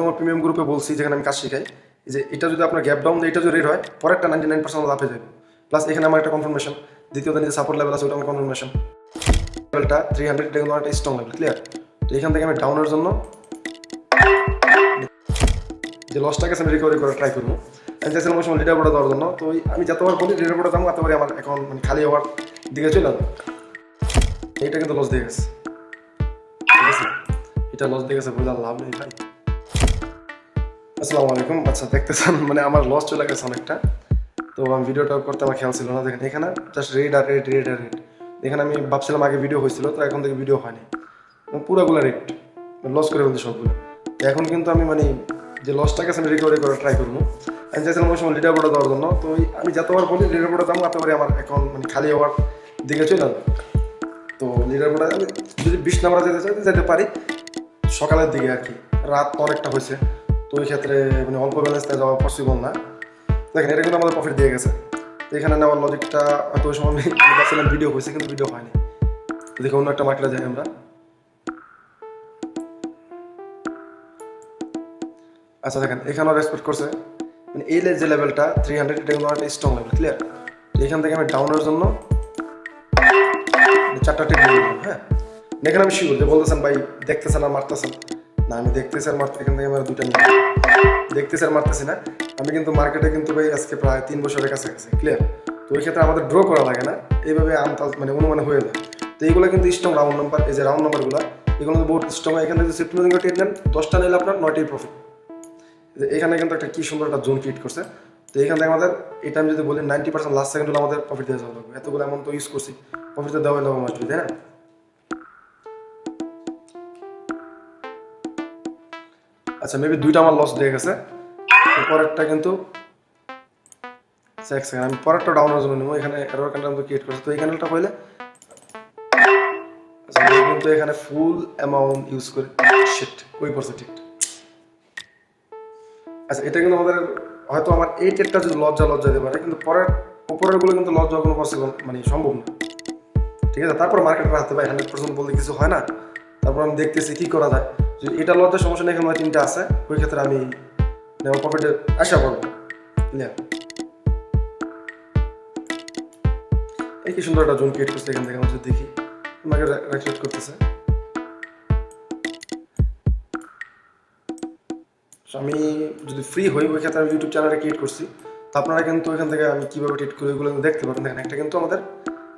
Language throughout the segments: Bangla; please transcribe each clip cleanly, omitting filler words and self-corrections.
আমার প্রিমিয়াম গ্রুপে বলছি যেখানে আমি কাজ শিখাই যে এটা যদি আপনার গ্যাপ ডাউন এটা যদি রেড হয় পরেরটা 99% লাভে যাবে। প্লাস এখানে আমার একটা কনফার্মেশন, দ্বিতীয়ত যে সাপোর্ট লেভেল আছে ওটা আমার কনফার্মেশন, লেভেলটা 300 এটা কিন্তু একটা স্ট্রং লেভেল, ক্লিয়ার। তো এখান থেকে আমি ডাউনের জন্য যে লসটাকে আমি রিকভারি করার ট্রাই করবো। আমি চাইছিলাম ওই সময় লিডার বোর্ডে দেওয়ার জন্য, তো আমি যতবার বলি লিডার বোর্ডে যাবো এতবারই আমার অ্যাকাউন্ট মানে খালি হওয়ার দিকে চলে যাবে। এইটা কিন্তু লস দিয়ে গেছে, ঠিক আছে, এটা লস দিয়ে গেছে, বুঝলাম লাভ নেই ভাই। আসসালামু আলাইকুম। আচ্ছা দেখতেছেন মানে আমার লস চলে গেছে অনেকটা, তো আমি ভিডিওটা করতে আমার খেয়াল ছিল না। দেখেন এখানে জাস্ট রেড আর রেড রেড আর রেড, এখানে আমি ভাবছিলাম আগে ভিডিও হয়েছিল, তো এখন থেকে ভিডিও হয়নি, পুরোগুলো রেড, লস করে ফেলছি সবগুলো। তো এখন কিন্তু আমি মানে যে লসটাকে আমি রিকভারি করার ট্রাই করবো। আমি চাইছিলাম ওই সময় লিডার বোর্ডে দেওয়ার জন্য, তো আমি যতবার বলি লিডার বোর্ডে যাবো এতবারই আমার অ্যাকাউন্ট মানে খালি হওয়ার দিকে চলে যাবে। তো লিডার বোর্ডে আমি যদি 20 নাম্বার যেতে পারি সকালের দিকে আর কি, রাত অনেকটা হয়েছে, তো ওই ক্ষেত্রে মানে অল্প ব্যালেন্সটা যাওয়া পসিবল না। দেখেন এটা কিন্তু আমাদের প্রফিট দিয়ে গেছে। তো এখানে নেওয়ার লজিকটা হয়তো ওই সময় আমি ভাবছিলাম ভিডিও হয়েছে কিন্তু ভিডিও হয়নি। দেখে অন্য একটা মার্কেটে যাই আমরা। আচ্ছা দেখেন এখানেও রেসপেক্ট করছে, মানে এই যে লেভেলটা 300 এটা কিন্তু একটা স্ট্রং লেভেল, ক্লিয়ার। এখান থেকে আমি ডাউনের জন্য 4টা টিপ দিয়ে দিলাম। হ্যাঁ, এখানে আমি শিওর যে বলতেছেন ভাই দেখতেছেন আর মারতেছেন না, আমি দেখতেছি আর মারতে, এখান থেকে আমার দুইটা নিয়ে দেখতেছি আর মারতেছি না। আমি কিন্তু মার্কেটে কিন্তু ভাই আজকে প্রায় 3 বছরের কাছে গেছে, ক্লিয়ার। তো ওই ক্ষেত্রে আমাদের ড্র করা লাগে না, এইভাবে আন্দাজ মানে অনুমানে হয়ে যায়। তো এইগুলো কিন্তু স্ট্রং রাউন্ড নাম্বার, এই যে রাউন্ড নাম্বারগুলো এগুলো কিন্তু বহুত স্ট্রং। এখান থেকে শিফট লোডিং টেট নেন 10টা নিলে আপনার 9টাই প্রফিট। এখানে কিন্তু একটা কি সুন্দর একটা জোন ক্রিয়েট করছে। তো এখান থেকে আমাদের এটা আমি যদি বলি 90% লাস্ট সেকেন্ড হলে আমাদের প্রফিট দিয়ে যাওয়া লাগবে। এতগুলো এমন তো ইউজ করছি, প্রফিট তো দেওয়া লাগবে মাস্ট বি, তাই না? আচ্ছা মেবি দুইটা আমার লস দিয়ে গেছে, পরেরটা কিন্তু এক সেকেন্ড আমি পরেরটা ডাউনের জন্য নেবো। এখানে এরর ক্যান্ডেল আমি ক্রিয়েট করছি, তো এই ক্যান্ডেলটা হইলে আচ্ছা আমি কিন্তু এখানে ফুল অ্যামাউন্ট ইউজ করে শিট কই পড়ছে ঠিক। আচ্ছা এটা কিন্তু আমাদের হয়তো আমার এই ট্রেডটা যদি লজ্জা দিতে পারে, কিন্তু পরের উপরের গুলো কিন্তু লজ্জা কোনো পসিবল মানে সম্ভব না, ঠিক আছে। তারপর মার্কেট রাখতে পারে 100% বলতে কিছু হয় না। তারপর আমি দেখতেছি কি করা যায়। যদি এটা লজ্জার সমস্যা নেই, এখানে 3টা আছে, ওই ক্ষেত্রে আমি নেওয়ার প্রফিটে আশা করবো, ক্লিয়ার। এই কি সুন্দর একটা জোন ক্রিয়েট করছে, এখান থেকে আমরা যদি দেখি মার্কেট রেফ্লেক্ট করতেছে। আমি যদি ফ্রি হই ওই ক্ষেত্রে আমি ইউটিউব চ্যানেলটা ক্রিয়েট করছি, তো আপনারা কিন্তু এখান থেকে আমি কীভাবে ট্রিট করি ওইগুলো দেখতে পারেন। দেখেন একটা কিন্তু আমাদের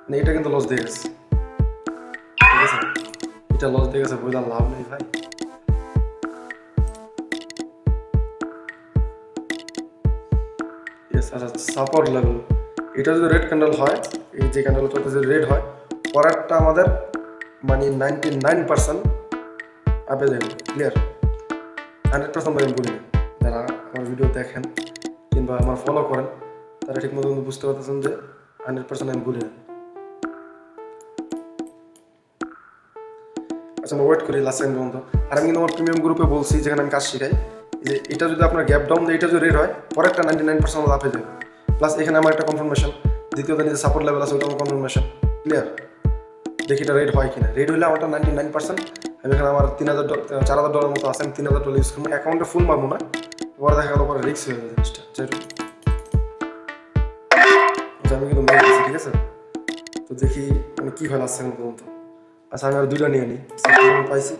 মানে এটা কিন্তু লস দিয়ে গেছে, ঠিক আছে, এটা লস দিয়ে গেছে, বুঝলাম লাভ নেই ভাই। আচ্ছা সাপোর্ট লেভেল এটা যদি রেড ক্যান্ডেল হয়, এই যে ক্যান্ডেলটা যদি রেড হয় পরেরটা আমাদের মানে 99% আপে যাবে, ক্লিয়ার। 100% আমি বলি না, যারা আমার ভিডিও দেখেন কিংবা আমার ফলো করেন তারা ঠিক মতো বুঝতে পারতেছেন যে 100% আমি বলি না। আচ্ছা আমরা ওয়েট করি লাস্ট সেকেন্ড পর্যন্ত। আর আমি কিন্তু আমার প্রিমিয়াম গ্রুপে বলছি যেখানে আমি কাজ শিখাই যে এটা যদি আপনার গ্যাপ ডাউন এটা যদি রেড হয় পরেরটা 99% লাভে যাবে। প্লাস এখানে আমার একটা কনফার্মেশন, দ্বিতীয়ত যে সাপোর্ট লেভেল আছে ওটা আমার কনফার্মেশন, ক্লিয়ার। দেখি এটা রেড হয় কিনা, রেড হলে আমারটা 99%। আমি এখানে আমার $4,000 মতো আছে, আমি $3,000 ইউজ করবো, অ্যাকাউন্টে ফুল মারবো না, পরে দেখা গেল পরে রিস্ক হয়ে যাবে জিনিসটা। আমি কিন্তু মেরে দিচ্ছি, ঠিক আছে। তো দেখি মানে কী হয় লাস্ট সেকেন্ড পর্যন্ত। আচ্ছা আমি আর 2টা নিয়ে নিই, পাইছি।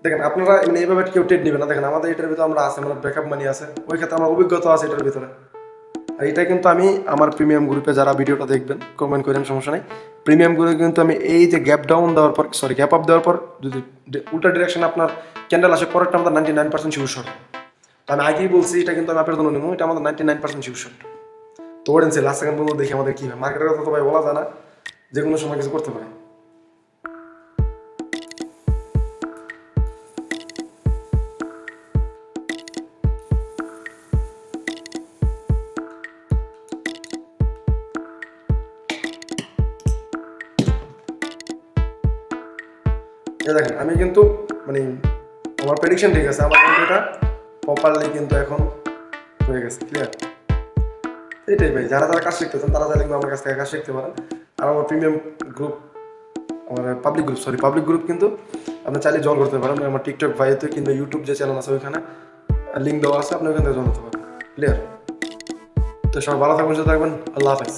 দেখেন আপনারা মানে এইভাবে কেউ ট্রেড নেবে না। দেখেন আমাদের এটার ভিতরে আমরা আছে, মানে ব্যাকআপ মানি আছে, ওই ক্ষেত্রে আমার অভিজ্ঞতা আছে এটার ভিতরে। আর এটা কিন্তু আমি আমার প্রিমিয়াম গ্রুপে যারা ভিডিওটা দেখবেন কমেন্ট করেন, সমস্যা নেই। প্রিমিয়াম গ্রুপে কিন্তু আমি এই যে গ্যাপ ডাউন দেওয়ার পর গ্যাপ আপ দেওয়ার পর যদি উল্টা ডিরেকশন আপনার ক্যান্ডেল আসে পরেরটা আমাদের 99% শিওর শট। তো আমি আগেই বলছি এটা কিন্তু আমি আপনার জন্য নেবো, এটা আমাদের 99% শিওর শট। তো ওরেন্সে লাস্ট সেকেন্ড পর্যন্ত দেখি আমাদের কী হয়। মার্কেটের কথা তো ভাই বলা যায় না, যে কোনো সময় কিছু করতে পারে। দেখেন আমি কিন্তু মানে আমার প্রেডিকশন ঠিক আছে, আমার কিন্তু এটা প্রপারলি কিন্তু এখন হয়ে গেছে, ক্লিয়ার। এটাই ভাই, যারা কাজ শিখতেছেন তারা চাইলে কিন্তু আমার কাছ থেকে কাজ শিখতে পারেন। আর আমার প্রিমিয়াম গ্রুপ, আমার পাবলিক গ্রুপ কিন্তু আপনি চাইলে জয়েন করতে পারেন আমার টিকটক ভাইতে, কিংবা ইউটিউব যে চ্যানেল আছে ওইখানে লিঙ্ক দেওয়া আছে, আপনি ওইখান থেকে জয়েন করতে পারেন। ক্লিয়ার? তো সবাই ভালো থাকবেন, সুস্থ থাকবেন। আল্লাহ হাফেজ।